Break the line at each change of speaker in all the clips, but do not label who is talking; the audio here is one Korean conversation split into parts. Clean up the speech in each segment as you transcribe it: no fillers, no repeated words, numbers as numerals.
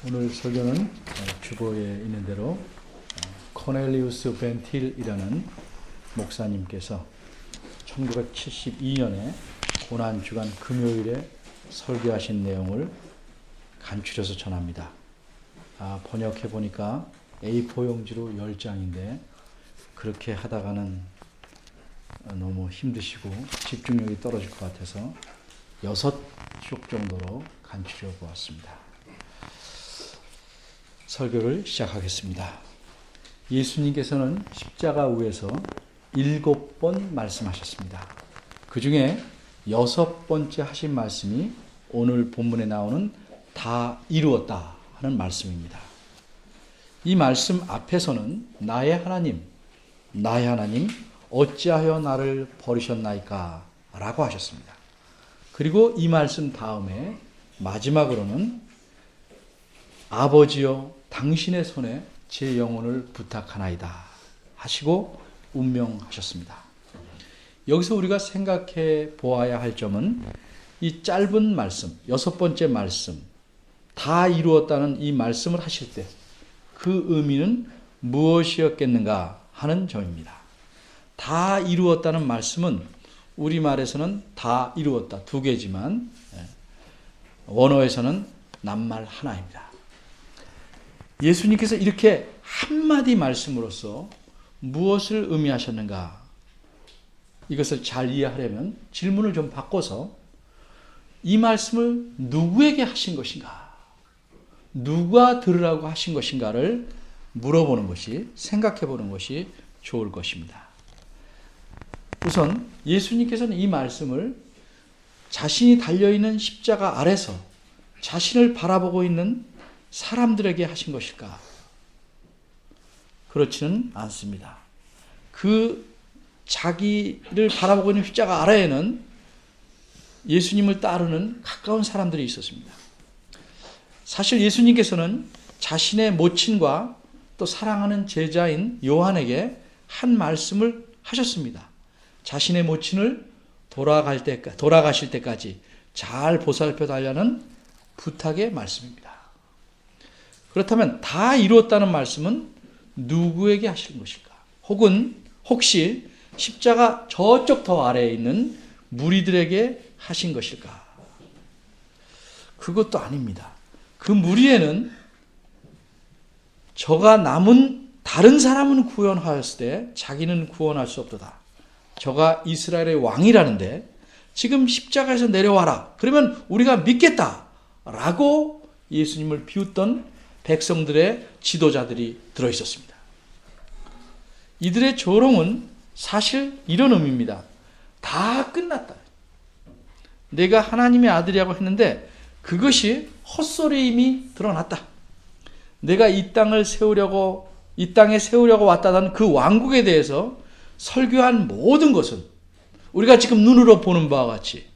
오늘 설교는 주보에 있는 대로 코넬리우스 벤틸이라는 목사님께서 1972년에 고난주간 금요일에 설교하신 내용을 간추려서 전합니다. 번역해 보니까 A4 용지로 10장인데 그렇게 하다가는 너무 힘드시고 집중력이 떨어질 것 같아서 6쪽 정도로 간추려 보았습니다. 설교를 시작하겠습니다. 예수님께서는 십자가 위에서 7번 말씀하셨습니다. 그 중에 6번째 하신 말씀이 오늘 본문에 나오는 다 이루었다 하는 말씀입니다. 이 말씀 앞에서는 나의 하나님 어찌하여 나를 버리셨나이까 라고 하셨습니다. 그리고 이 말씀 다음에 마지막으로는 아버지여 당신의 손에 제 영혼을 부탁하나이다 하시고 운명하셨습니다. 여기서 우리가 생각해 보아야 할 점은 이 짧은 말씀, 6번째 말씀, 다 이루었다는 이 말씀을 하실 때 그 의미는 무엇이었겠는가 하는 점입니다. 다 이루었다는 말씀은 우리말에서는 다 이루었다 2개지만 원어에서는 낱말 하나입니다. 예수님께서 이렇게 한마디 말씀으로써 무엇을 의미하셨는가? 이것을 잘 이해하려면 질문을 좀 바꿔서 이 말씀을 누구에게 하신 것인가? 누가 들으라고 하신 것인가를 물어보는 것이, 생각해 보는 것이 좋을 것입니다. 우선 예수님께서는 이 말씀을 자신이 달려있는 십자가 아래서 자신을 바라보고 있는 사람들에게 하신 것일까? 그렇지는 않습니다. 그 자기를 바라보고 있는 십자가 아래에는 예수님을 따르는 가까운 사람들이 있었습니다. 사실 예수님께서는 자신의 모친과 또 사랑하는 제자인 요한에게 한 말씀을 하셨습니다. 자신의 모친을 돌아가실 때까지 잘 보살펴 달라는 부탁의 말씀입니다. 그렇다면 다 이루었다는 말씀은 누구에게 하신 것일까? 혹시 십자가 저쪽 더 아래에 있는 무리들에게 하신 것일까? 그것도 아닙니다. 그 무리에는 저가 남은 다른 사람은 구원하였을 때 자기는 구원할 수 없도다. 저가 이스라엘의 왕이라는데 지금 십자가에서 내려와라. 그러면 우리가 믿겠다. 라고 예수님을 비웃던 백성들의 지도자들이 들어있었습니다. 이들의 조롱은 사실 이런 의미입니다. 다 끝났다. 내가 하나님의 아들이라고 했는데 그것이 헛소리임이 드러났다. 내가 이 땅에 세우려고 왔다던 그 왕국에 대해서 설교한 모든 것은 우리가 지금 눈으로 보는 바와 같이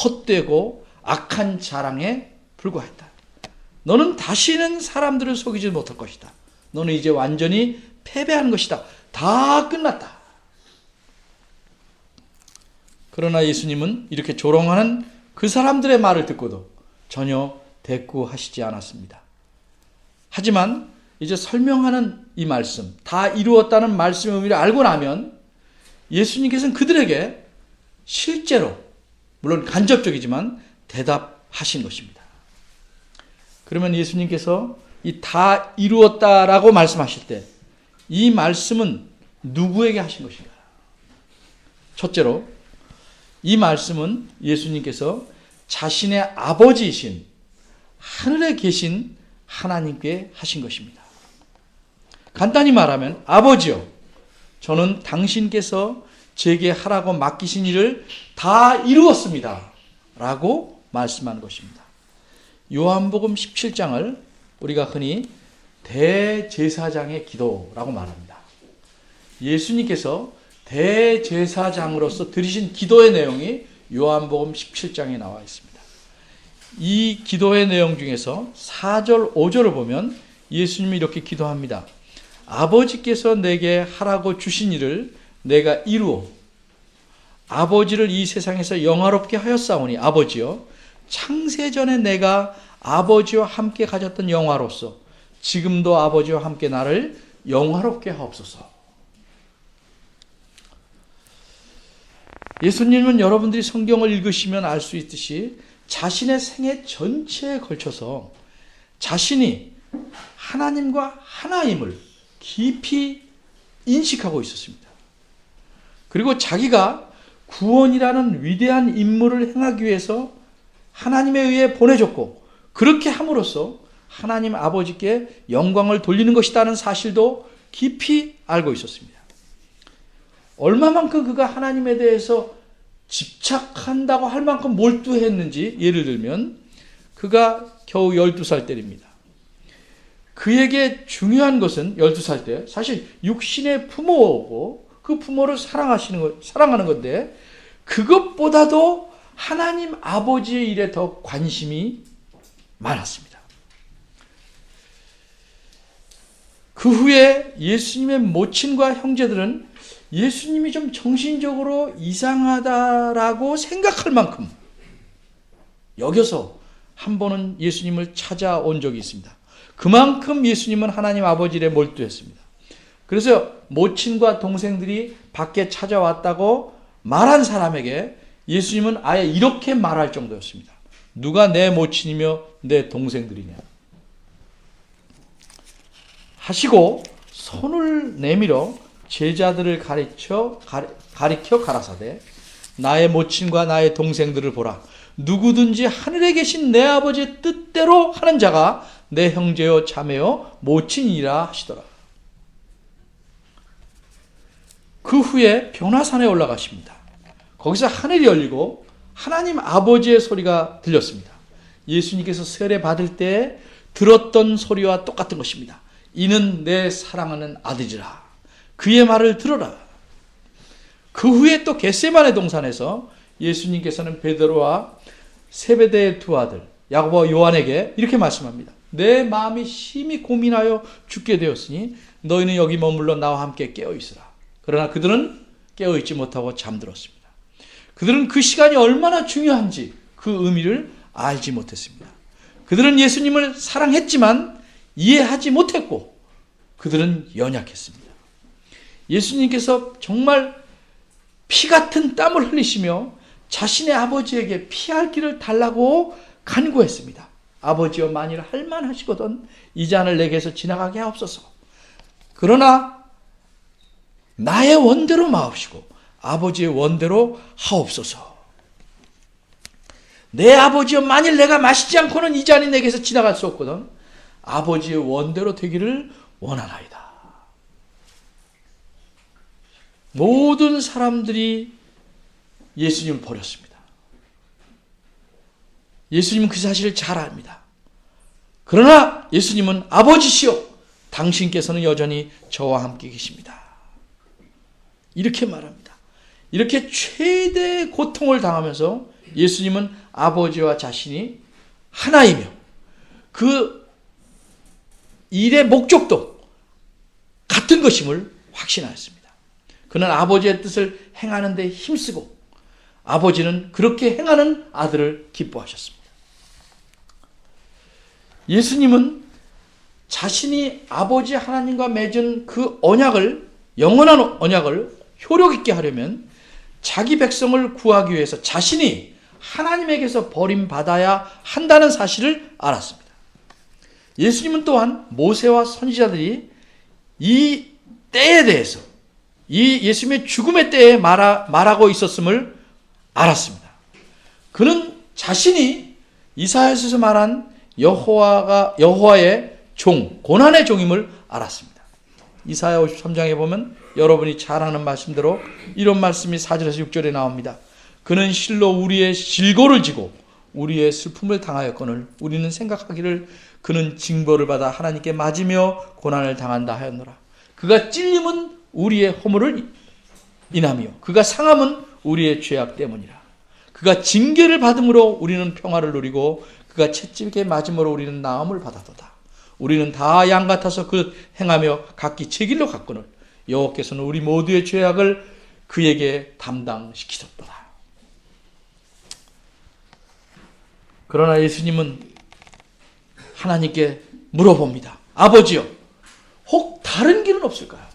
헛되고 악한 자랑에 불과했다. 너는 다시는 사람들을 속이지 못할 것이다. 너는 이제 완전히 패배한 것이다. 다 끝났다. 그러나 예수님은 이렇게 조롱하는 그 사람들의 말을 듣고도 전혀 대꾸하시지 않았습니다. 하지만 이제 설명하는 이 말씀, 다 이루었다는 말씀의 의미를 알고 나면 예수님께서는 그들에게 실제로, 물론 간접적이지만 대답하신 것입니다. 그러면 예수님께서 이 다 이루었다라고 말씀하실 때 이 말씀은 누구에게 하신 것인가? 첫째로 이 말씀은 예수님께서 자신의 아버지이신 하늘에 계신 하나님께 하신 것입니다. 간단히 말하면 아버지요, 저는 당신께서 제게 하라고 맡기신 일을 다 이루었습니다. 라고 말씀하는 것입니다. 요한복음 17장을 우리가 흔히 대제사장의 기도라고 말합니다. 예수님께서 대제사장으로서 드리신 기도의 내용이 요한복음 17장에 나와 있습니다. 이 기도의 내용 중에서 4절, 5절을 보면 예수님이 이렇게 기도합니다. 아버지께서 내게 하라고 주신 일을 내가 이루어 아버지를 이 세상에서 영화롭게 하였사오니 아버지여 창세전에 내가 아버지와 함께 가졌던 영화로서 지금도 아버지와 함께 나를 영화롭게 하옵소서. 예수님은 여러분들이 성경을 읽으시면 알 수 있듯이 자신의 생애 전체에 걸쳐서 자신이 하나님과 하나임을 깊이 인식하고 있었습니다. 그리고 자기가 구원이라는 위대한 임무를 행하기 위해서 하나님에 의해 보내졌고, 그렇게 함으로써 하나님 아버지께 영광을 돌리는 것이라는 사실도 깊이 알고 있었습니다. 얼마만큼 그가 하나님에 대해서 집착한다고 할 만큼 몰두했는지, 예를 들면 그가 겨우 12살 때입니다. 그에게 중요한 것은 12살 때 사실 육신의 부모고 그 부모를 사랑하는 건데, 그것보다도 하나님 아버지의 일에 더 관심이 많았습니다. 그 후에 예수님의 모친과 형제들은 예수님이 좀 정신적으로 이상하다라고 생각할 만큼 여겨서 한 번은 예수님을 찾아온 적이 있습니다. 그만큼 예수님은 하나님 아버지 일에 몰두했습니다. 그래서 모친과 동생들이 밖에 찾아왔다고 말한 사람에게 예수님은 아예 이렇게 말할 정도였습니다. 누가 내 모친이며 내 동생들이냐 하시고 손을 내밀어 제자들을 가리켜 가라사대, 나의 모친과 나의 동생들을 보라. 누구든지 하늘에 계신 내 아버지의 뜻대로 하는 자가 내 형제요 자매요 모친이라 하시더라. 그 후에 변화산에 올라가십니다. 거기서 하늘이 열리고 하나님 아버지의 소리가 들렸습니다. 예수님께서 세례 받을 때 들었던 소리와 똑같은 것입니다. 이는 내 사랑하는 아들이라. 그의 말을 들어라. 그 후에 또 겟세마네 동산에서 예수님께서는 베드로와 세베대의 두 아들 야고보와 요한에게 이렇게 말씀합니다. 내 마음이 심히 고민하여 죽게 되었으니 너희는 여기 머물러 나와 함께 깨어있으라. 그러나 그들은 깨어있지 못하고 잠들었습니다. 그들은 그 시간이 얼마나 중요한지 그 의미를 알지 못했습니다. 그들은 예수님을 사랑했지만 이해하지 못했고 그들은 연약했습니다. 예수님께서 정말 피 같은 땀을 흘리시며 자신의 아버지에게 피할 길을 달라고 간구했습니다. 아버지여, 만일 할만하시거든 이 잔을 내게서 지나가게 하옵소서. 그러나 나의 원대로 마옵시고 아버지의 원대로 하옵소서. 내 아버지여, 만일 내가 마시지 않고는 이 잔이 내게서 지나갈 수 없거든 아버지의 원대로 되기를 원하나이다. 모든 사람들이 예수님을 버렸습니다. 예수님은 그 사실을 잘 압니다. 그러나 예수님은 아버지시여, 당신께서는 여전히 저와 함께 계십니다. 이렇게 말합니다. 이렇게 최대의 고통을 당하면서 예수님은 아버지와 자신이 하나이며 그 일의 목적도 같은 것임을 확신하였습니다. 그는 아버지의 뜻을 행하는 데 힘쓰고 아버지는 그렇게 행하는 아들을 기뻐하셨습니다. 예수님은 자신이 아버지 하나님과 맺은 그 언약을, 영원한 언약을 효력 있게 하려면 자기 백성을 구하기 위해서 자신이 하나님에게서 버림받아야 한다는 사실을 알았습니다. 예수님은 또한 모세와 선지자들이 이 때에 대해서, 이 예수님의 죽음의 때에 말하고 있었음을 알았습니다. 그는 자신이 이사야서에서 말한 여호와의 종, 고난의 종임을 알았습니다. 이사야 53장에 보면 여러분이 잘 아는 말씀대로 이런 말씀이 4절에서 6절에 나옵니다. 그는 실로 우리의 질고를 지고 우리의 슬픔을 당하였거늘 우리는 생각하기를 그는 징벌을 받아 하나님께 맞으며 고난을 당한다 하였노라. 그가 찔림은 우리의 허물을 인하며 그가 상함은 우리의 죄악 때문이라. 그가 징계를 받음으로 우리는 평화를 누리고 그가 채찍에 맞음으로 우리는 나음을 받았도다. 우리는 다 양 같아서 그 행하며 각기 제 길로 갔거늘 여호와께서는 우리 모두의 죄악을 그에게 담당시키셨도다. 그러나 예수님은 하나님께 물어봅니다. 아버지요, 혹 다른 길은 없을까요?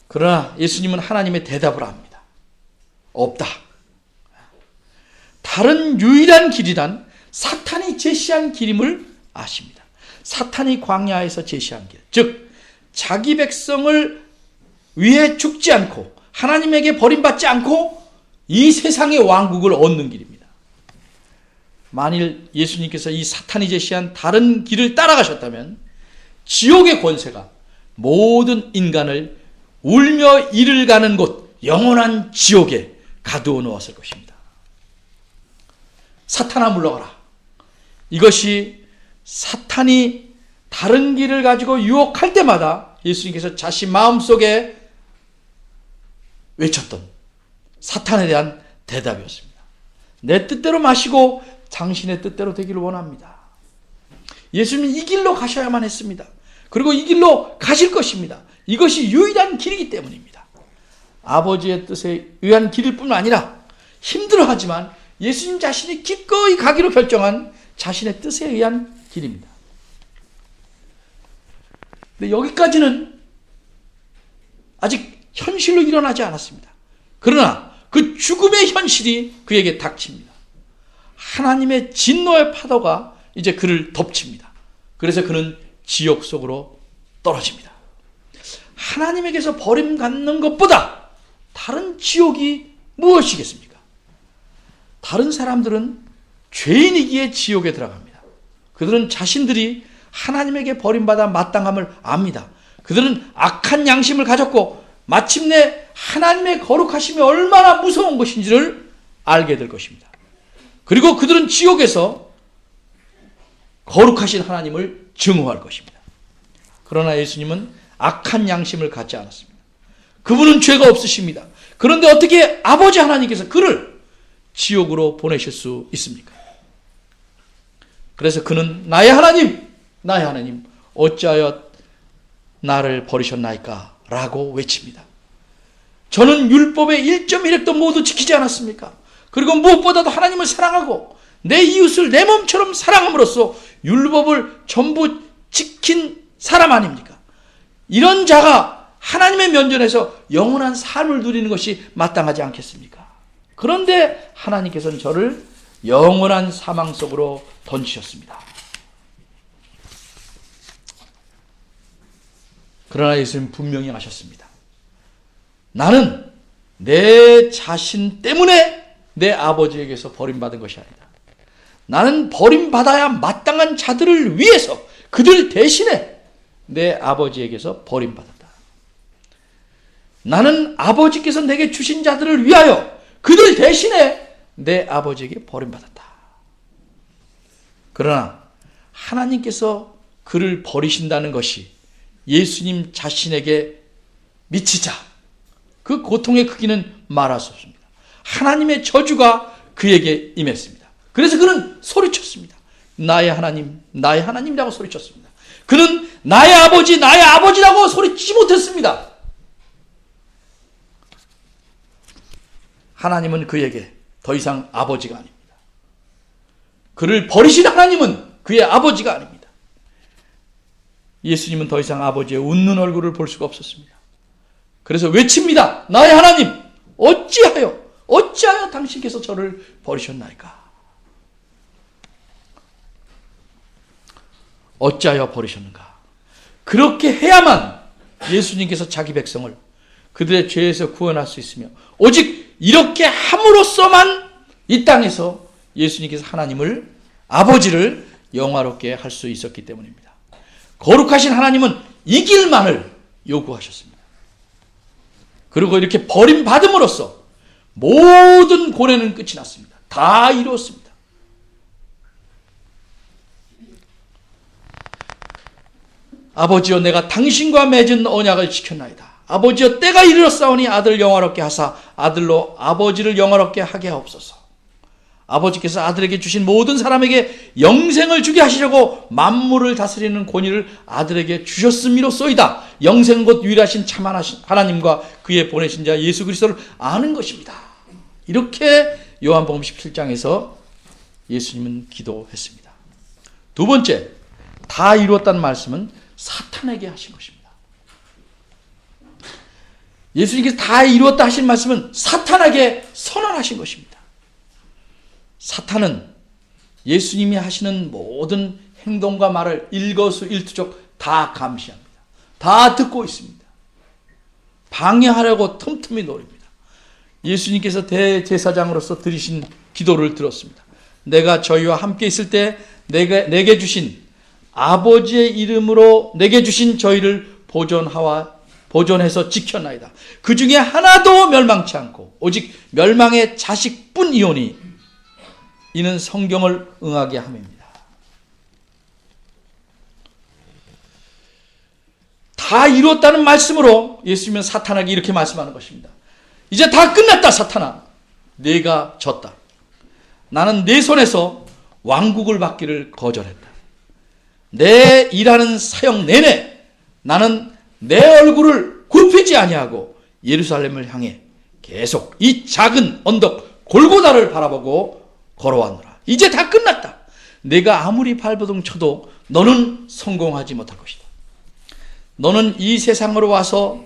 그러나 예수님은 하나님의 대답을 합니다. 없다. 다른 유일한 길이란 사탄이 제시한 길임을 아십니다. 사탄이 광야에서 제시한 길, 즉 자기 백성을 위해 죽지 않고 하나님에게 버림받지 않고 이 세상의 왕국을 얻는 길입니다. 만일 예수님께서 이 사탄이 제시한 다른 길을 따라가셨다면 지옥의 권세가 모든 인간을 울며 이를 가는 곳, 영원한 지옥에 가두어 놓았을 것입니다. 사탄아 물러가라. 이것이 사탄이 다른 길을 가지고 유혹할 때마다 예수님께서 자신 마음속에 외쳤던 사탄에 대한 대답이었습니다. 내 뜻대로 마시고 당신의 뜻대로 되기를 원합니다. 예수님은 이 길로 가셔야만 했습니다. 그리고 이 길로 가실 것입니다. 이것이 유일한 길이기 때문입니다. 아버지의 뜻에 의한 길일 뿐 아니라 힘들어하지만 예수님 자신이 기꺼이 가기로 결정한 자신의 뜻에 의한 길입니다. 근데 여기까지는 아직 현실로 일어나지 않았습니다. 그러나 그 죽음의 현실이 그에게 닥칩니다. 하나님의 진노의 파도가 이제 그를 덮칩니다. 그래서 그는 지옥 속으로 떨어집니다. 하나님에게서 버림받는 것보다 다른 지옥이 무엇이겠습니까? 다른 사람들은 죄인이기에 지옥에 들어갑니다. 그들은 자신들이 하나님에게 버림받아 마땅함을 압니다. 그들은 악한 양심을 가졌고 마침내 하나님의 거룩하심이 얼마나 무서운 것인지를 알게 될 것입니다. 그리고 그들은 지옥에서 거룩하신 하나님을 증오할 것입니다. 그러나 예수님은 악한 양심을 갖지 않았습니다. 그분은 죄가 없으십니다. 그런데 어떻게 아버지 하나님께서 그를 지옥으로 보내실 수 있습니까? 그래서 그는 나의 하나님, 나의 하나님, 어찌하여 나를 버리셨나이까? 라고 외칩니다. 저는 율법의 1.1획도 모두 지키지 않았습니까? 그리고 무엇보다도 하나님을 사랑하고 내 이웃을 내 몸처럼 사랑함으로써 율법을 전부 지킨 사람 아닙니까? 이런 자가 하나님의 면전에서 영원한 삶을 누리는 것이 마땅하지 않겠습니까? 그런데 하나님께서는 저를 영원한 사망 속으로 던지셨습니다. 그러나 예수님은 분명히 하셨습니다. 나는 내 자신 때문에 내 아버지에게서 버림받은 것이 아니다. 나는 버림받아야 마땅한 자들을 위해서 그들 대신에 내 아버지에게서 버림받았다. 나는 아버지께서 내게 주신 자들을 위하여 그들 대신에 내 아버지에게 버림받았다. 그러나 하나님께서 그를 버리신다는 것이 예수님 자신에게 미치자 그 고통의 크기는 말할 수 없습니다. 하나님의 저주가 그에게 임했습니다. 그래서 그는 소리쳤습니다. 나의 하나님, 나의 하나님이라고 소리쳤습니다. 그는 나의 아버지, 나의 아버지라고 소리치지 못했습니다. 하나님은 그에게 더 이상 아버지가 아닙니다. 그를 버리신 하나님은 그의 아버지가 아닙니다. 예수님은 더 이상 아버지의 웃는 얼굴을 볼 수가 없었습니다. 그래서 외칩니다. 나의 하나님, 어찌하여 당신께서 저를 버리셨나이까? 어찌하여 버리셨는가? 그렇게 해야만 예수님께서 자기 백성을 그들의 죄에서 구원할 수 있으며 오직 이렇게 함으로써만 이 땅에서 예수님께서 하나님을 아버지를 영화롭게 할 수 있었기 때문입니다. 거룩하신 하나님은 이 길만을 요구하셨습니다. 그리고 이렇게 버림받음으로써 모든 고뇌는 끝이 났습니다. 다 이루었습니다. 아버지여 내가 당신과 맺은 언약을 지켰나이다. 아버지여 때가 이르렀사오니 아들을 영화롭게 하사 아들로 아버지를 영화롭게 하게 하옵소서. 아버지께서 아들에게 주신 모든 사람에게 영생을 주게 하시려고 만물을 다스리는 권위를 아들에게 주셨음이로소이다. 영생은 곧 유일하신 참 하나님과 그의 보내신 자 예수 그리스도를 아는 것입니다. 이렇게 요한복음 17장에서 예수님은 기도했습니다. 두 번째, 다 이루었다는 말씀은 사탄에게 하신 것입니다. 예수님께서 다 이루었다 하신 말씀은 사탄에게 선언하신 것입니다. 사탄은 예수님이 하시는 모든 행동과 말을 일거수일투족 다 감시합니다. 다 듣고 있습니다. 방해하려고 틈틈이 노립니다. 예수님께서 대제사장으로서 드리신 기도를 들었습니다. 내가 저희와 함께 있을 때 내게 주신 아버지의 이름으로 내게 주신 저희를 보존해서 지켰나이다. 그 중에 하나도 멸망치 않고 오직 멸망의 자식뿐이오니 이는 성경을 응하게 함입니다. 다 이루었다는 말씀으로 예수님은 사탄에게 이렇게 말씀하는 것입니다. 이제 다 끝났다, 사탄아. 네가 졌다. 나는 네 손에서 왕국을 받기를 거절했다. 내 일하는 사역 내내 나는 내 얼굴을 굽히지 아니하고 예루살렘을 향해 계속 이 작은 언덕 골고다를 바라보고 걸어왔노라. 이제 다 끝났다. 내가 아무리 발버둥 쳐도 너는 성공하지 못할 것이다. 너는 이 세상으로 와서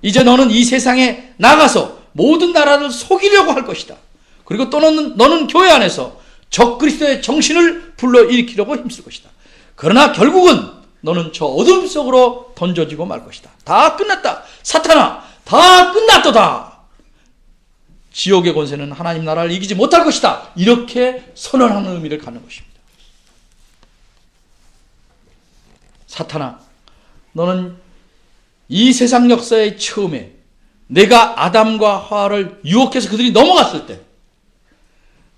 이제 너는 이 세상에 나가서 모든 나라를 속이려고 할 것이다. 그리고 또 너는 교회 안에서 적그리스도의 정신을 불러일으키려고 힘쓸 것이다. 그러나 결국은 너는 저 어둠 속으로 던져지고 말 것이다. 다 끝났다. 사탄아, 다 끝났도다. 지옥의 권세는 하나님 나라를 이기지 못할 것이다. 이렇게 선언하는 의미를 갖는 것입니다. 사탄아, 너는 이 세상 역사의 처음에 내가 아담과 하와를 유혹해서 그들이 넘어갔을 때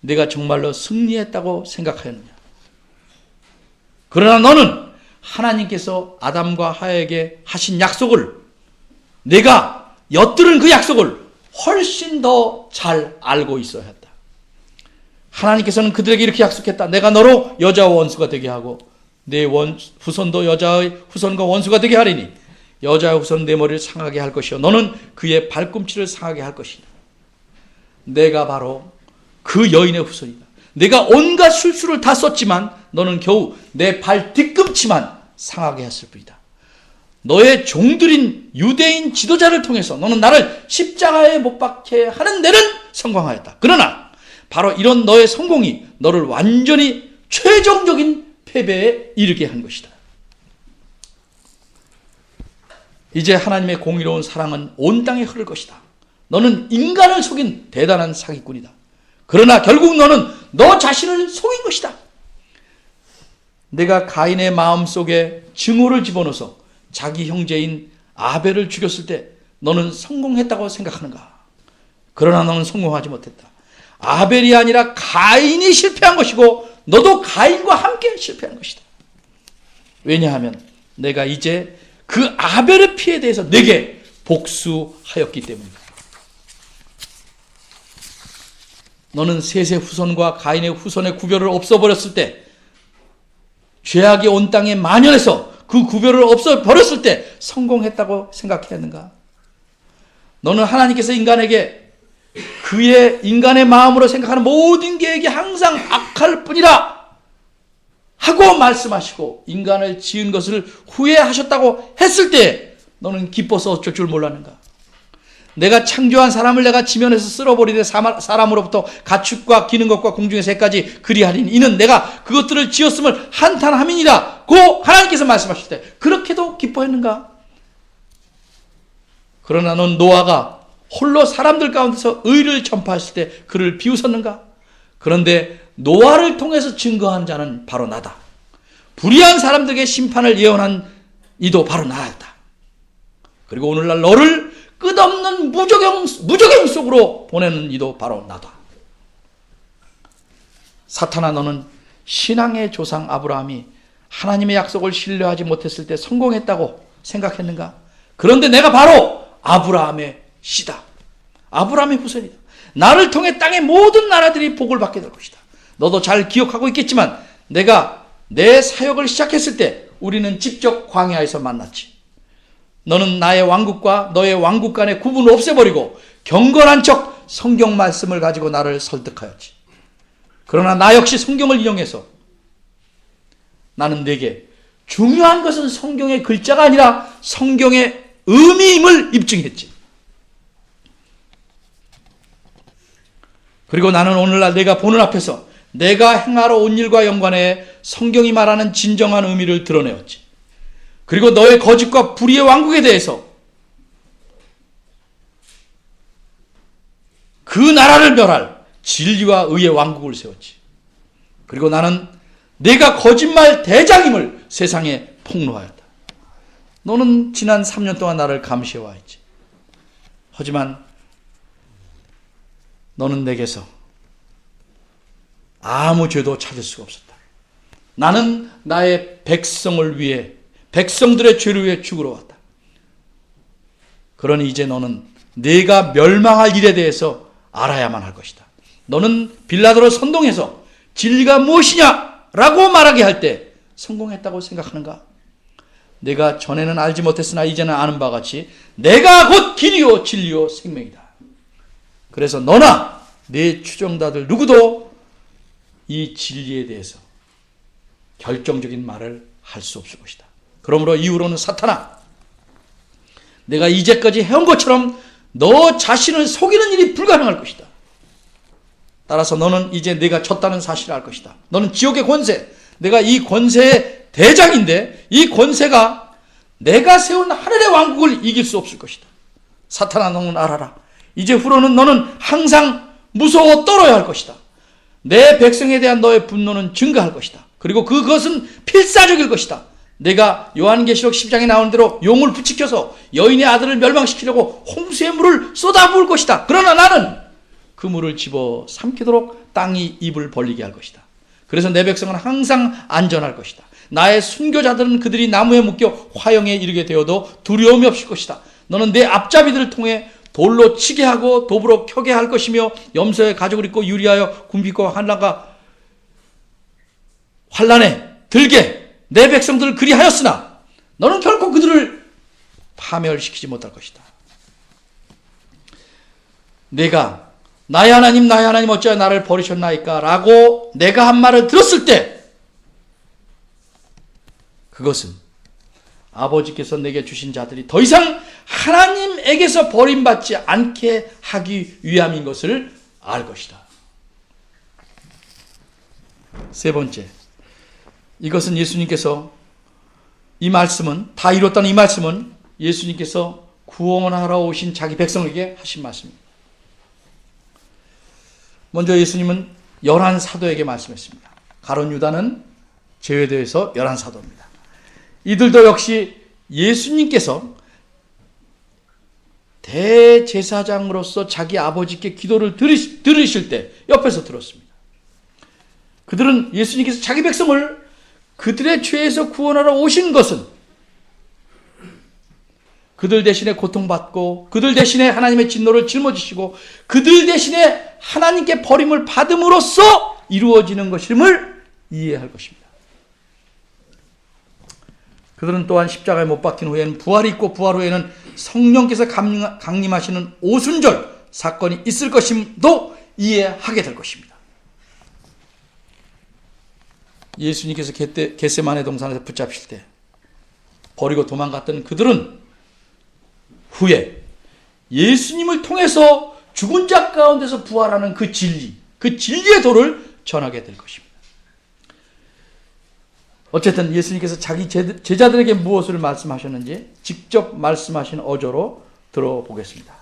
내가 정말로 승리했다고 생각하였느냐? 그러나 너는 하나님께서 아담과 하와에게 하신 약속을, 내가 엿들은 그 약속을 훨씬 더 잘 알고 있어야 했다. 하나님께서는 그들에게 이렇게 약속했다. 내가 너로 여자와 원수가 되게 하고 내 후손도 여자의 후손과 원수가 되게 하리니 여자의 후손은 내 머리를 상하게 할 것이요 너는 그의 발꿈치를 상하게 할 것이다. 내가 바로 그 여인의 후손이다. 내가 온갖 술수를 다 썼지만 너는 겨우 내 발 뒤꿈치만 상하게 했을 뿐이다. 너의 종들인 유대인 지도자를 통해서 너는 나를 십자가에 못 박게 하는 데는 성공하였다. 그러나 바로 이런 너의 성공이 너를 완전히 최종적인 패배에 이르게 한 것이다. 이제 하나님의 공의로운 사랑은 온 땅에 흐를 것이다. 너는 인간을 속인 대단한 사기꾼이다. 그러나 결국 너는 너 자신을 속인 것이다. 내가 가인의 마음속에 증오를 집어넣어서 자기 형제인 아벨을 죽였을 때 너는 성공했다고 생각하는가? 그러나 너는 성공하지 못했다. 아벨이 아니라 가인이 실패한 것이고 너도 가인과 함께 실패한 것이다. 왜냐하면 내가 이제 그 아벨의 피에 대해서 내게 복수하였기 때문이다. 너는 셋의 후손과 가인의 후손의 구별을 없애버렸을 때, 죄악이 온 땅에 만연해서 그 구별을 없애버렸을 때 성공했다고 생각했는가? 너는 하나님께서 인간에게 그의 인간의 마음으로 생각하는 모든 계획이 항상 악할 뿐이라 하고 말씀하시고 인간을 지은 것을 후회하셨다고 했을 때 너는 기뻐서 어쩔 줄 몰랐는가? 내가 창조한 사람을 내가 지면에서 쓸어버리되 사람으로부터 가축과 기는 것과 공중의 새까지 그리하리니 이는 내가 그것들을 지었음을 한탄함이니라 고 하나님께서 말씀하실 때 그렇게도 기뻐했는가? 그러나 넌 노아가 홀로 사람들 가운데서 의를 전파했을 때 그를 비웃었는가? 그런데 노아를 통해서 증거한 자는 바로 나다. 불의한 사람들에게 심판을 예언한 이도 바로 나였다. 그리고 오늘날 너를 끝없는 무적용 속으로 보내는 이도 바로 나다. 사탄아, 너는 신앙의 조상 아브라함이 하나님의 약속을 신뢰하지 못했을 때 성공했다고 생각했는가? 그런데 내가 바로 아브라함의 씨다. 아브라함의 후손이다. 나를 통해 땅의 모든 나라들이 복을 받게 될 것이다. 너도 잘 기억하고 있겠지만 내가 내 사역을 시작했을 때 우리는 직접 광야에서 만났지. 너는 나의 왕국과 너의 왕국 간의 구분을 없애버리고 경건한 척 성경 말씀을 가지고 나를 설득하였지. 그러나 나 역시 성경을 이용해서 나는 내게 중요한 것은 성경의 글자가 아니라 성경의 의미임을 입증했지. 그리고 나는 오늘날 내가 보는 앞에서 내가 행하러 온 일과 연관해 성경이 말하는 진정한 의미를 드러내었지. 그리고 너의 거짓과 불의의 왕국에 대해서 그 나라를 멸할 진리와 의의 왕국을 세웠지. 그리고 나는 내가 거짓말 대장임을 세상에 폭로하였다. 너는 지난 3년 동안 나를 감시해와있지. 하지만 너는 내게서 아무 죄도 찾을 수가 없었다. 나는 나의 백성을 위해, 백성들의 죄를 위해 죽으러 왔다. 그러니 이제 너는 네가 멸망할 일에 대해서 알아야만 할 것이다. 너는 빌라도를 선동해서 진리가 무엇이냐라고 말하게 할 때 성공했다고 생각하는가? 내가 전에는 알지 못했으나 이제는 아는 바와 같이 내가 곧 길이요 진리요 생명이다. 그래서 너나 네 추종자들 누구도 이 진리에 대해서 결정적인 말을 할 수 없을 것이다. 그러므로 이후로는 사탄아, 내가 이제까지 해온 것처럼 너 자신을 속이는 일이 불가능할 것이다. 따라서 너는 이제 내가 졌다는 사실을 알 것이다. 너는 지옥의 권세, 내가 이 권세의 대장인데 이 권세가 내가 세운 하늘의 왕국을 이길 수 없을 것이다. 사탄아, 너는 알아라. 이제 후로는 너는 항상 무서워 떨어야 할 것이다. 내 백성에 대한 너의 분노는 증가할 것이다. 그리고 그것은 필사적일 것이다. 내가 요한계시록 10장에 나오는 대로 용을 부추겨서 여인의 아들을 멸망시키려고 홍수의 물을 쏟아부을 것이다. 그러나 나는 그 물을 집어 삼키도록 땅이 입을 벌리게 할 것이다. 그래서 내 백성은 항상 안전할 것이다. 나의 순교자들은 그들이 나무에 묶여 화형에 이르게 되어도 두려움이 없을 것이다. 너는 내 앞잡이들을 통해 돌로 치게 하고 도부로 켜게 할 것이며 염소의 가죽을 입고 유리하여 군비고 환란에 들게 내 백성들을 그리하였으나 너는 결코 그들을 파멸시키지 못할 것이다. 내가 나의 하나님 어찌하여 나를 버리셨나이까 라고 내가 한 말을 들었을 때 그것은 아버지께서 내게 주신 자들이 더 이상 하나님에게서 버림받지 않게 하기 위함인 것을 알 것이다. 세 번째, 이것은 예수님께서 이 말씀은 다 이뤘다는 이 말씀은 예수님께서 구원하러 오신 자기 백성에게 하신 말씀입니다. 먼저 예수님은 11사도에게 말씀했습니다. 가룟 유다는 제외되어서 11사도입니다. 이들도 역시 예수님께서 대제사장으로서 자기 아버지께 기도를 들으실 때 옆에서 들었습니다. 그들은 예수님께서 자기 백성을 그들의 죄에서 구원하러 오신 것은 그들 대신에 고통받고 그들 대신에 하나님의 진노를 짊어지시고 그들 대신에 하나님께 버림을 받음으로써 이루어지는 것임을 이해할 것입니다. 그들은 또한 십자가에 못 박힌 후에는 부활이 있고 부활 후에는 성령께서 강림하시는 오순절 사건이 있을 것임도 이해하게 될 것입니다. 예수님께서 겟세마네 동산에서 붙잡히실 때 버리고 도망갔던 그들은 후에 예수님을 통해서 죽은 자 가운데서 부활하는 그 진리의 도를 전하게 될 것입니다. 어쨌든 예수님께서 자기 제자들에게 무엇을 말씀하셨는지 직접 말씀하신 어조로 들어보겠습니다.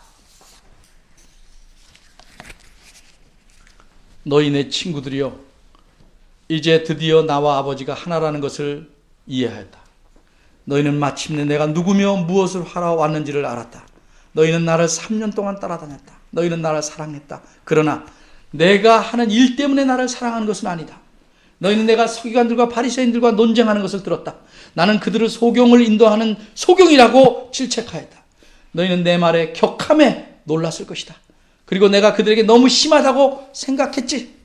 너희 내 친구들이여, 이제 드디어 나와 아버지가 하나라는 것을 이해하였다. 너희는 마침내 내가 누구며 무엇을 하러 왔는지를 알았다. 너희는 나를 3년 동안 따라다녔다. 너희는 나를 사랑했다. 그러나 내가 하는 일 때문에 나를 사랑하는 것은 아니다. 너희는 내가 서기관들과 바리새인들과 논쟁하는 것을 들었다. 나는 그들을 소경을 인도하는 소경이라고 질책하였다. 너희는 내 말에 격함에 놀랐을 것이다. 그리고 내가 그들에게 너무 심하다고 생각했지.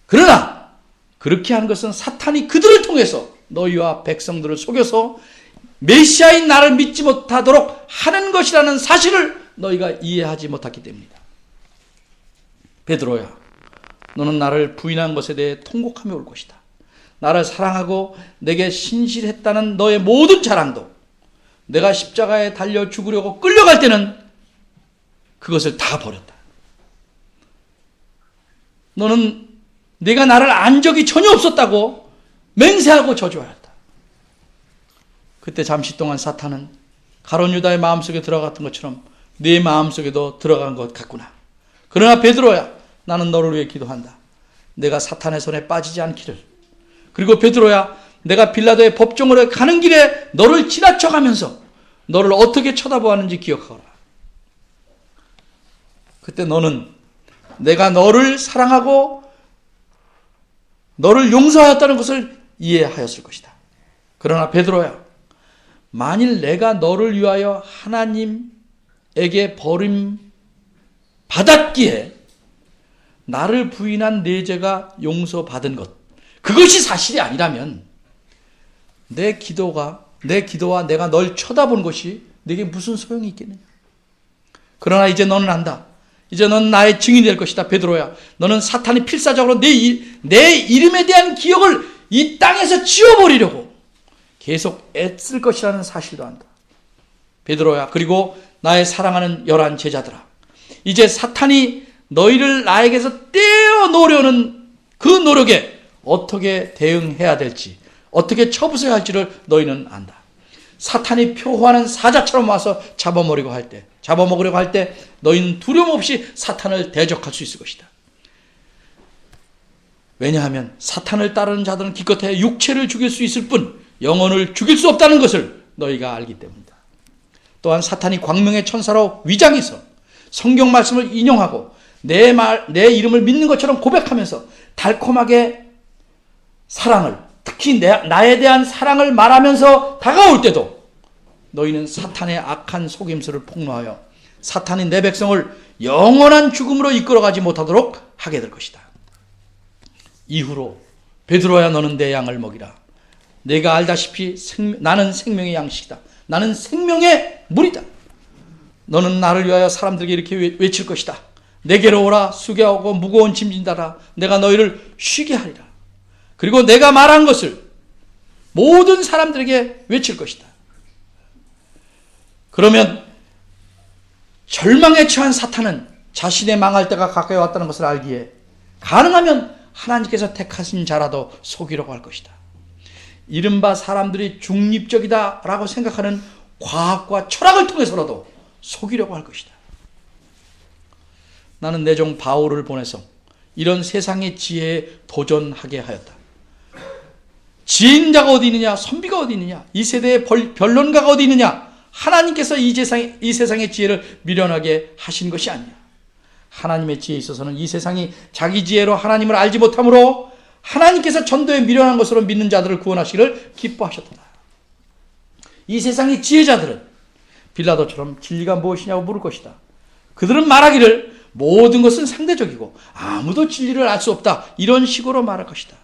그러나 그렇게 하는 것은 사탄이 그들을 통해서 너희와 백성들을 속여서 메시아인 나를 믿지 못하도록 하는 것이라는 사실을 너희가 이해하지 못했기 때문이다. 베드로야, 너는 나를 부인한 것에 대해 통곡하며 울 것이다. 나를 사랑하고 내게 신실했다는 너의 모든 자랑도 내가 십자가에 달려 죽으려고 끌려갈 때는 그것을 다 버렸다. 너는 내가 나를 안 적이 전혀 없었다고 맹세하고 저주하였다. 그때 잠시 동안 사탄은 가룟 유다의 마음속에 들어갔던 것처럼 네 마음속에도 들어간 것 같구나. 그러나 베드로야, 나는 너를 위해 기도한다. 내가 사탄의 손에 빠지지 않기를. 그리고 베드로야, 내가 빌라도의 법정으로 가는 길에 너를 지나쳐가면서 너를 어떻게 쳐다보았는지 기억하거라. 그때 너는 내가 너를 사랑하고 너를 용서하였다는 것을 이해하였을 것이다. 그러나 베드로야, 만일 내가 너를 위하여 하나님에게 버림받았기에 나를 부인한 내 죄가 용서받은 것, 그것이 사실이 아니라면 내 기도와 내가 널 쳐다본 것이 내게 무슨 소용이 있겠느냐. 그러나 이제 너는 안다. 이제 넌 나의 증인이 될 것이다. 베드로야, 너는 사탄이 필사적으로 내 이름에 대한 기억을 이 땅에서 지워버리려고 계속 애쓸 것이라는 사실도 안다. 베드로야, 그리고 나의 사랑하는 열한 제자들아, 이제 사탄이 너희를 나에게서 떼어놓으려는 그 노력에 어떻게 대응해야 될지, 어떻게 쳐부숴야 할지를 너희는 안다. 사탄이 표호하는 사자처럼 와서 잡아먹으려고 할 때 너희는 두려움 없이 사탄을 대적할 수 있을 것이다. 왜냐하면 사탄을 따르는 자들은 기껏해 육체를 죽일 수 있을 뿐 영혼을 죽일 수 없다는 것을 너희가 알기 때문이다. 또한 사탄이 광명의 천사로 위장해서 성경 말씀을 인용하고 내 이름을 믿는 것처럼 고백하면서 달콤하게 사랑을, 특히 나에 대한 사랑을 말하면서 다가올 때도 너희는 사탄의 악한 속임수를 폭로하여 사탄이 내 백성을 영원한 죽음으로 이끌어가지 못하도록 하게 될 것이다. 이후로 베드로야, 너는 내 양을 먹이라. 내가 알다시피 나는 생명의 양식이다. 나는 생명의 물이다. 너는 나를 위하여 사람들에게 이렇게 외칠 것이다. 내게로 오라. 수고하고 무거운 짐 진다라. 내가 너희를 쉬게 하리라. 그리고 내가 말한 것을 모든 사람들에게 외칠 것이다. 그러면 절망에 처한 사탄은 자신의 망할 때가 가까이 왔다는 것을 알기에 가능하면 하나님께서 택하신 자라도 속이려고 할 것이다. 이른바 사람들이 중립적이다라고 생각하는 과학과 철학을 통해서라도 속이려고 할 것이다. 나는 내 종 바울을 보내서 이런 세상의 지혜에 도전하게 하였다. 지혜인자가 어디 있느냐? 선비가 어디 있느냐? 이 세대의 변론가가 어디 있느냐? 하나님께서 이 세상의 지혜를 미련하게 하신 것이 아니야. 하나님의 지혜에 있어서는 이 세상이 자기 지혜로 하나님을 알지 못하므로 하나님께서 전도에 미련한 것으로 믿는 자들을 구원하시기를 기뻐하셨다. 이 세상의 지혜자들은 빌라도처럼 진리가 무엇이냐고 물을 것이다. 그들은 말하기를 모든 것은 상대적이고 아무도 진리를 알 수 없다, 이런 식으로 말할 것이다.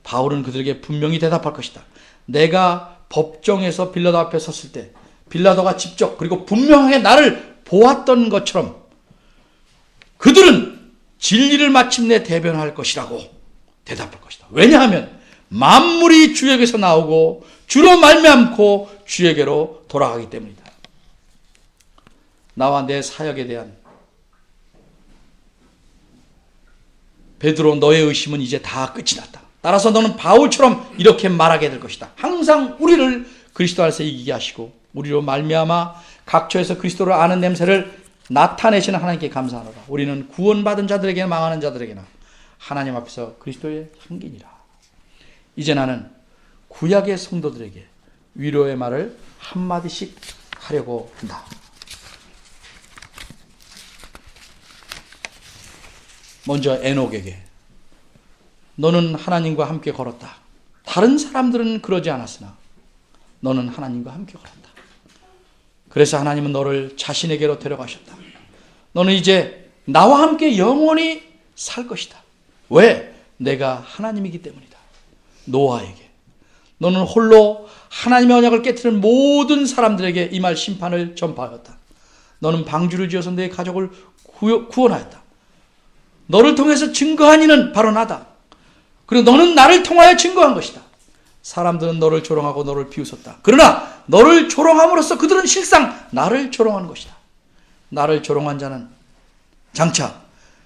바울은 그들에게 분명히 대답할 것이다. 내가 법정에서 빌라도 앞에 섰을 때 빌라도가 직접 그리고 분명하게 나를 보았던 것처럼 그들은 진리를 마침내 대변할 것이라고 대답할 것이다. 왜냐하면 만물이 주에게서 나오고 주로 말미암고 주에게로 돌아가기 때문이다. 나와 내 사역에 대한 베드로, 너의 의심은 이제 다 끝이 났다. 따라서 너는 바울처럼 이렇게 말하게 될 것이다. 항상 우리를 그리스도 안에서 이기게 하시고 우리로 말미암아 각처에서 그리스도를 아는 냄새를 나타내시는 하나님께 감사하노라. 우리는 구원받은 자들에게나 망하는 자들에게나 하나님 앞에서 그리스도의 향기니라. 이제 나는 구약의 성도들에게 위로의 말을 한마디씩 하려고 한다. 먼저 에녹에게, 너는 하나님과 함께 걸었다. 다른 사람들은 그러지 않았으나 너는 하나님과 함께 걸었다. 그래서 하나님은 너를 자신에게로 데려가셨다. 너는 이제 나와 함께 영원히 살 것이다. 왜? 내가 하나님이기 때문이다. 노아에게, 너는 홀로 하나님의 언약을 깨트린 모든 사람들에게 이 말 심판을 전파하였다. 너는 방주를 지어서 내 가족을 구원하였다. 너를 통해서 증거한 이는 바로 나다. 그리고 너는 나를 통하여 증거한 것이다. 사람들은 너를 조롱하고 너를 비웃었다. 그러나 너를 조롱함으로써 그들은 실상 나를 조롱하는 것이다. 나를 조롱한 자는 장차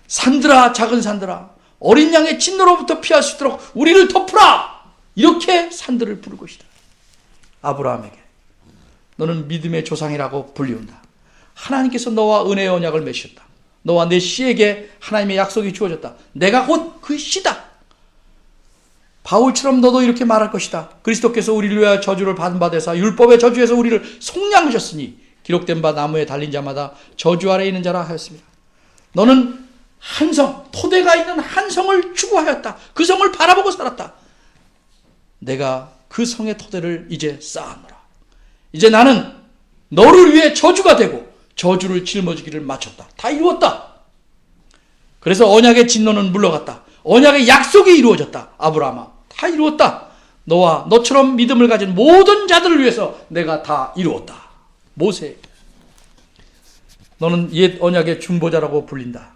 산들아 작은 산들아 어린 양의 진노로부터 피할 수 있도록 우리를 덮으라. 이렇게 산들을 부를 것이다. 아브라함에게 너는 믿음의 조상이라고 불리운다. 하나님께서 너와 은혜의 언약을 맺으셨다. 너와 내 씨에게 하나님의 약속이 주어졌다. 내가 곧 그 씨다. 바울처럼 너도 이렇게 말할 것이다. 그리스도께서 우리를 위하여 저주를 받은 바 되사 율법의 저주에서 우리를 속량하셨으니 기록된 바 나무에 달린 자마다 저주 아래에 있는 자라 하였습니다. 너는 한 성, 토대가 있는 한 성을 추구하였다. 그 성을 바라보고 살았다. 내가 그 성의 토대를 이제 쌓아놓으라. 이제 나는 너를 위해 저주가 되고 저주를 짊어지기를 마쳤다. 다 이루었다. 그래서 언약의 진노는 물러갔다. 언약의 약속이 이루어졌다. 아브라함아, 다 이루었다. 너와 너처럼 믿음을 가진 모든 자들을 위해서 내가 다 이루었다. 모세, 너는 옛 언약의 중보자라고 불린다.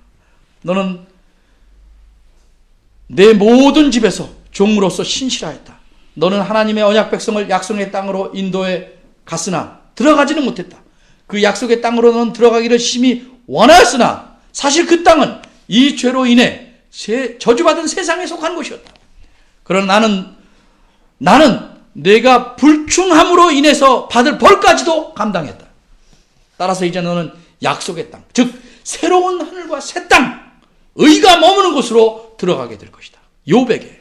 너는 내 모든 집에서 종으로서 신실하였다. 너는 하나님의 언약 백성을 약속의 땅으로 인도해 갔으나 들어가지는 못했다. 그 약속의 땅으로 넌 들어가기를 심히 원하였으나 사실 그 땅은 이 죄로 인해 저주받은 세상에 속한 곳이었다. 그러나 나는 내가 불충함으로 인해서 받을 벌까지도 감당했다. 따라서 이제 너는 약속의 땅, 즉 새로운 하늘과 새 땅, 의가 머무는 곳으로 들어가게 될 것이다. 욥에게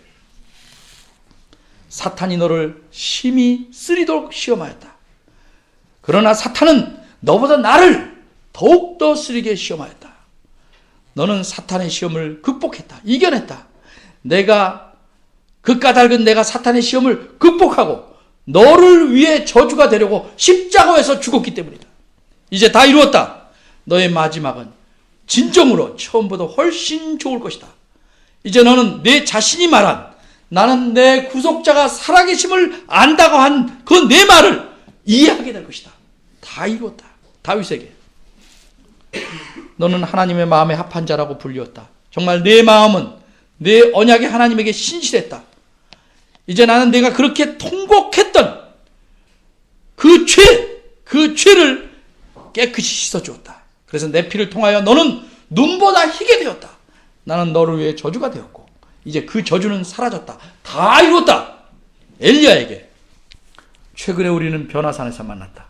사탄이 너를 심히 쓰리도록 시험하였다. 그러나 사탄은 너보다 나를 더욱더 쓰리게 시험하였다. 너는 사탄의 시험을 극복했다. 이겨냈다. 그 까닭은 내가 사탄의 시험을 극복하고 너를 위해 저주가 되려고 십자가에서 죽었기 때문이다. 이제 다 이루었다. 너의 마지막은 진정으로 처음보다 훨씬 좋을 것이다. 이제 너는 내 자신이 말한 나는 내 구속자가 살아계심을 안다고 한 그 내 말을 이해하게 될 것이다. 다 이루었다. 다윗에게 너는 하나님의 마음에 합한 자라고 불리웠다. 정말 내 마음은 내 언약의 하나님에게 신실했다. 이제 나는 내가 그렇게 통곡했던 그 죄를 깨끗이 씻어주었다. 그래서 내 피를 통하여 너는 눈보다 희게 되었다. 나는 너를 위해 저주가 되었고 이제 그 저주는 사라졌다. 다 이루었다. 엘리야에게 최근에 우리는 변화산에서 만났다.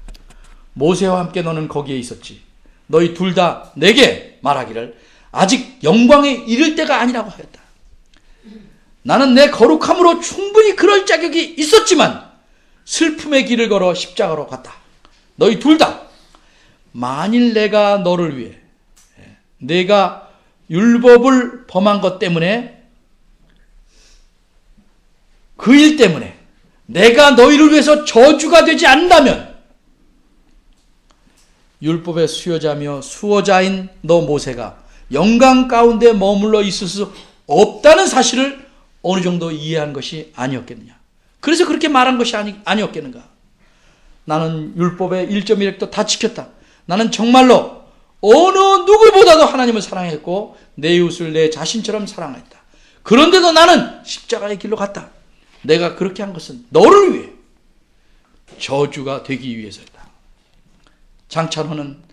모세와 함께 너는 거기에 있었지. 너희 둘 다 내게 말하기를 아직 영광에 이를 때가 아니라고 하였다. 나는 내 거룩함으로 충분히 그럴 자격이 있었지만 슬픔의 길을 걸어 십자가로 갔다. 너희 둘 다 만일 내가 너를 위해 내가 율법을 범한 것 때문에 그 일 때문에 내가 너희를 위해서 저주가 되지 않는다면 율법의 수여자며 수호자인 너 모세가 영광 가운데 머물러 있을 수 없다는 사실을 어느 정도 이해한 것이 아니었겠느냐. 그래서 그렇게 말한 것이 아니었겠는가. 나는 율법의 1.1획도 다 지켰다. 나는 정말로 어느 누구보다도 하나님을 사랑했고 내 이웃을 내 자신처럼 사랑했다. 그런데도 나는 십자가의 길로 갔다. 내가 그렇게 한 것은 너를 위해 저주가 되기 위해서였다. 장차 너는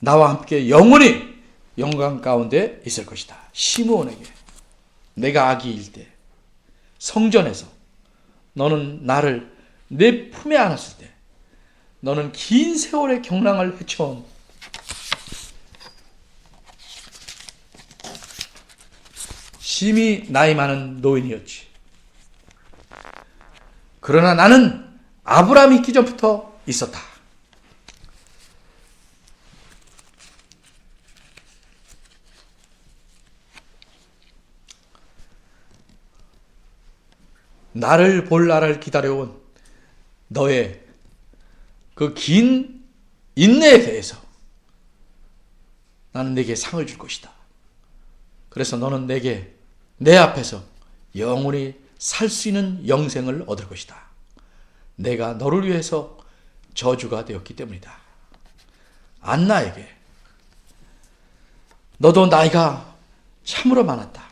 나와 함께 영원히 영광 가운데 있을 것이다. 시므온에게 내가 아기일 때 성전에서 너는 나를 내 품에 안았을 때 너는 긴 세월의 경랑을 헤쳐온 심히 나이 많은 노인이었지. 그러나 나는 아브라함이 있기 전부터 있었다. 나를 볼 나를 기다려온 너의 그 긴 인내에 대해서 나는 내게 상을 줄 것이다. 그래서 너는 내게 내 앞에서 영원히 살 수 있는 영생을 얻을 것이다. 내가 너를 위해서 저주가 되었기 때문이다. 안나에게 너도 나이가 참으로 많았다.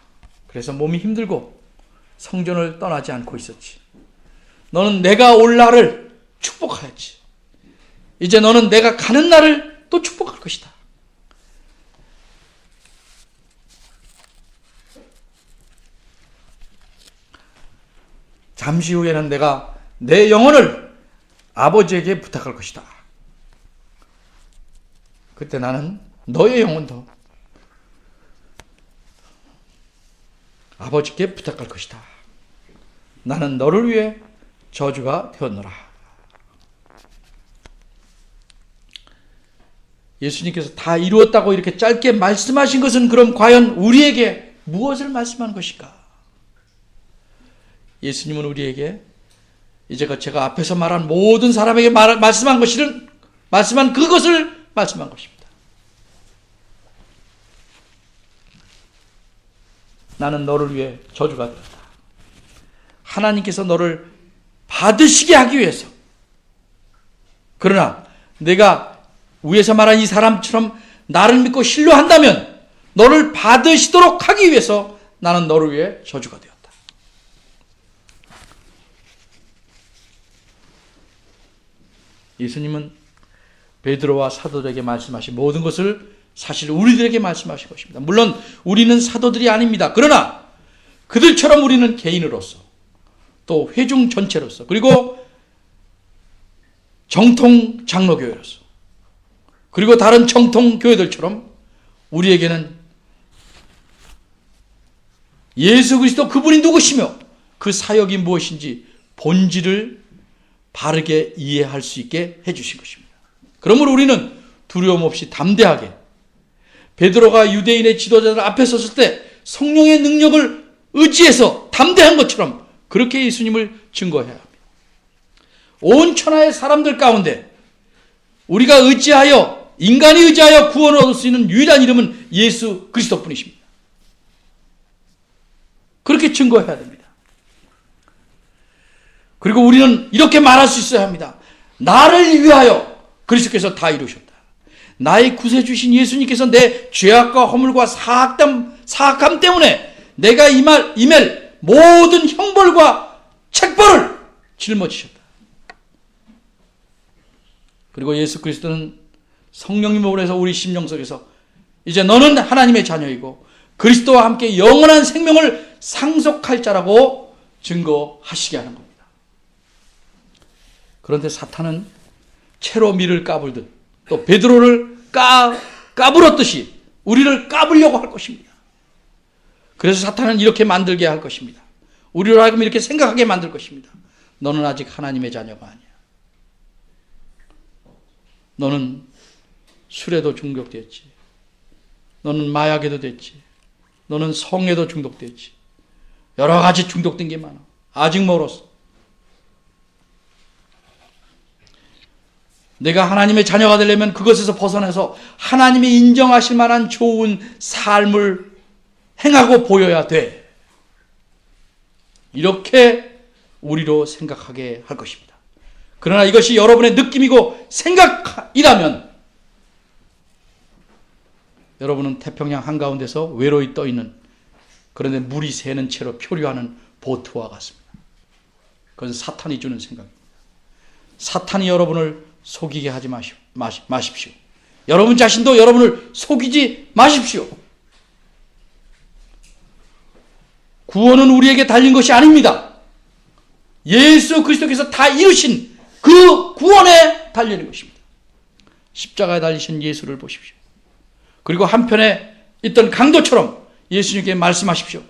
그래서 몸이 힘들고 성전을 떠나지 않고 있었지. 너는 내가 올 날을 축복하였지. 이제 너는 내가 가는 날을 또 축복할 것이다. 잠시 후에는 내가 내 영혼을 아버지에게 부탁할 것이다. 그때 나는 너의 영혼도 아버지께 부탁할 것이다. 나는 너를 위해 저주가 되었노라. 예수님께서 다 이루었다고 이렇게 짧게 말씀하신 것은 그럼 과연 우리에게 무엇을 말씀하는 것일까? 예수님은 우리에게 이제 제가 앞에서 말한 모든 사람에게 말씀한 그것을 말씀한 것입니다. 나는 너를 위해 저주가 되었다. 하나님께서 너를 받으시게 하기 위해서. 그러나 내가 위에서 말한 이 사람처럼 나를 믿고 신뢰한다면 너를 받으시도록 하기 위해서 나는 너를 위해 저주가 되었다. 예수님은 베드로와 사도들에게 말씀하신 모든 것을 사실 우리들에게 말씀하신 것입니다. 물론 우리는 사도들이 아닙니다. 그러나 그들처럼 우리는 개인으로서 또 회중 전체로서 그리고 정통 장로교회로서 그리고 다른 정통 교회들처럼 우리에게는 예수 그리스도 그분이 누구시며 그 사역이 무엇인지 본질을 바르게 이해할 수 있게 해주신 것입니다. 그러므로 우리는 두려움 없이 담대하게 베드로가 유대인의 지도자들 앞에 섰을 때 성령의 능력을 의지해서 담대한 것처럼 그렇게 예수님을 증거해야 합니다. 온 천하의 사람들 가운데 우리가 인간이 의지하여 구원을 얻을 수 있는 유일한 이름은 예수 그리스도뿐이십니다. 그렇게 증거해야 됩니다. 그리고 우리는 이렇게 말할 수 있어야 합니다. 나를 위하여 그리스도께서 다 이루셨다. 나의 구세주신 예수님께서 내 죄악과 허물과 사악함 때문에 내가 임할 모든 형벌과 책벌을 짊어지셨다. 그리고 예수 그리스도는 성령님을 보내서 우리 심령 속에서 이제 너는 하나님의 자녀이고 그리스도와 함께 영원한 생명을 상속할 자라고 증거하시게 하는 겁니다. 그런데 사탄은 채로 밀을 까불듯 또 베드로를 까불었듯이 우리를 까불려고 할 것입니다. 그래서 사탄은 이렇게 만들게 할 것입니다. 우리로 하여금 이렇게 생각하게 만들 것입니다. 너는 아직 하나님의 자녀가 아니야. 너는 술에도 중독됐지. 너는 마약에도 됐지. 너는 성에도 중독됐지. 여러 가지 중독된 게 많아. 아직 멀었어. 내가 하나님의 자녀가 되려면 그것에서 벗어나서 하나님이 인정하실 만한 좋은 삶을 행하고 보여야 돼. 이렇게 우리로 생각하게 할 것입니다. 그러나 이것이 여러분의 느낌이고 생각이라면 여러분은 태평양 한가운데서 외로이 떠있는 그런데 물이 새는 채로 표류하는 보트와 같습니다. 그것은 사탄이 주는 생각입니다. 사탄이 여러분을 속이게 하지 마십시오. 여러분 자신도 여러분을 속이지 마십시오. 구원은 우리에게 달린 것이 아닙니다. 예수 그리스도께서 다 이루신 그 구원에 달리는 것입니다. 십자가에 달리신 예수를 보십시오. 그리고 한편에 있던 강도처럼 예수님께 말씀하십시오.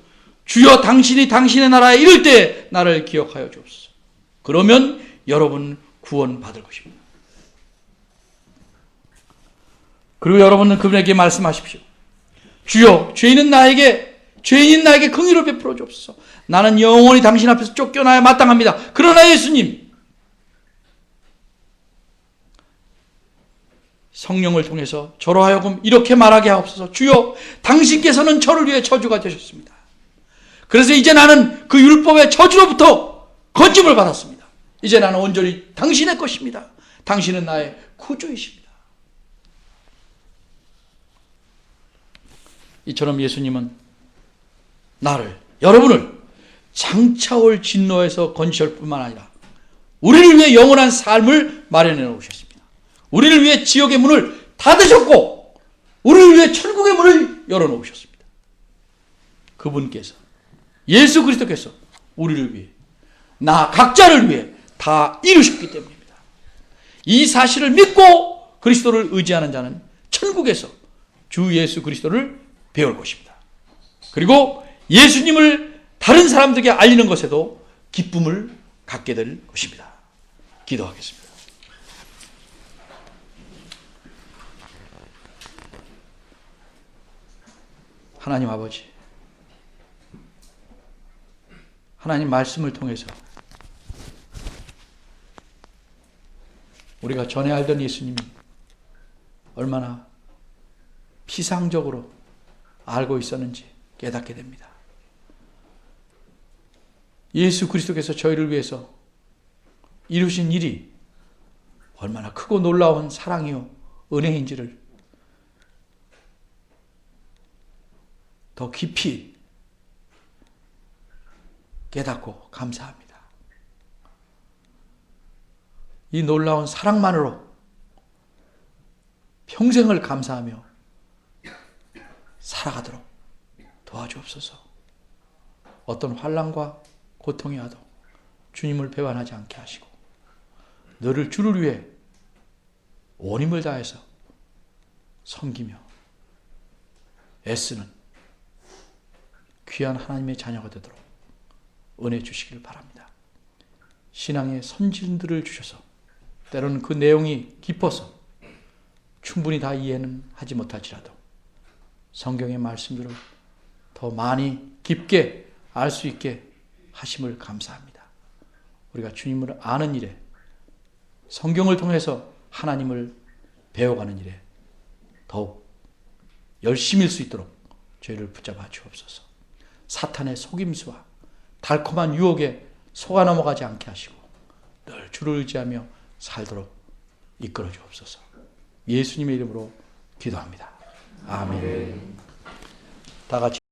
주여 당신이 당신의 나라에 이를 때 나를 기억하여 주옵소서. 그러면 여러분 구원 받을 것입니다. 그리고 여러분은 그분에게 말씀하십시오. 주여 죄인인 나에게 긍휼을 베풀어 주옵소서. 나는 영원히 당신 앞에서 쫓겨나야 마땅합니다. 그러나 예수님 성령을 통해서 저로 하여금 이렇게 말하게 하옵소서. 주여 당신께서는 저를 위해 저주가 되셨습니다. 그래서 이제 나는 그 율법의 저주로부터 건짐을 받았습니다. 이제 나는 온전히 당신의 것입니다. 당신은 나의 구주이십니다. 이처럼 예수님은 나를, 여러분을 장차올 진노에서 건지실 뿐만 아니라 우리를 위해 영원한 삶을 마련해 놓으셨습니다. 우리를 위해 지옥의 문을 닫으셨고 우리를 위해 천국의 문을 열어놓으셨습니다. 그분께서, 예수 그리스도께서 우리를 위해, 나 각자를 위해 다 이루셨기 때문입니다. 이 사실을 믿고 그리스도를 의지하는 자는 천국에서 주 예수 그리스도를 배울 것입니다. 그리고 예수님을 다른 사람들에게 알리는 것에도 기쁨을 갖게 될 것입니다. 기도하겠습니다. 하나님 아버지, 하나님 말씀을 통해서 우리가 전에 알던 예수님이 얼마나 피상적으로 알고 있었는지 깨닫게 됩니다. 예수 그리스도께서 저희를 위해서 이루신 일이 얼마나 크고 놀라운 사랑이요 은혜인지를 더 깊이 깨닫고 감사합니다. 이 놀라운 사랑만으로 평생을 감사하며 살아가도록 도와주옵소서. 어떤 환난과 고통이 와도 주님을 배반하지 않게 하시고 너를 주를 위해 온 힘을 다해서 섬기며 애쓰는 귀한 하나님의 자녀가 되도록 은혜 주시길 바랍니다. 신앙의 선진들을 주셔서 때로는 그 내용이 깊어서 충분히 다 이해는 하지 못할지라도 성경의 말씀들을 더 많이 깊게 알 수 있게 하심을 감사합니다. 우리가 주님을 아는 일에, 성경을 통해서 하나님을 배워가는 일에 더욱 열심일 수 있도록 저희를 붙잡아 주옵소서. 사탄의 속임수와 달콤한 유혹에 속아 넘어가지 않게 하시고 늘 주를 의지하며 살도록 이끌어 주옵소서. 예수님의 이름으로 기도합니다. 아멘. 다 같이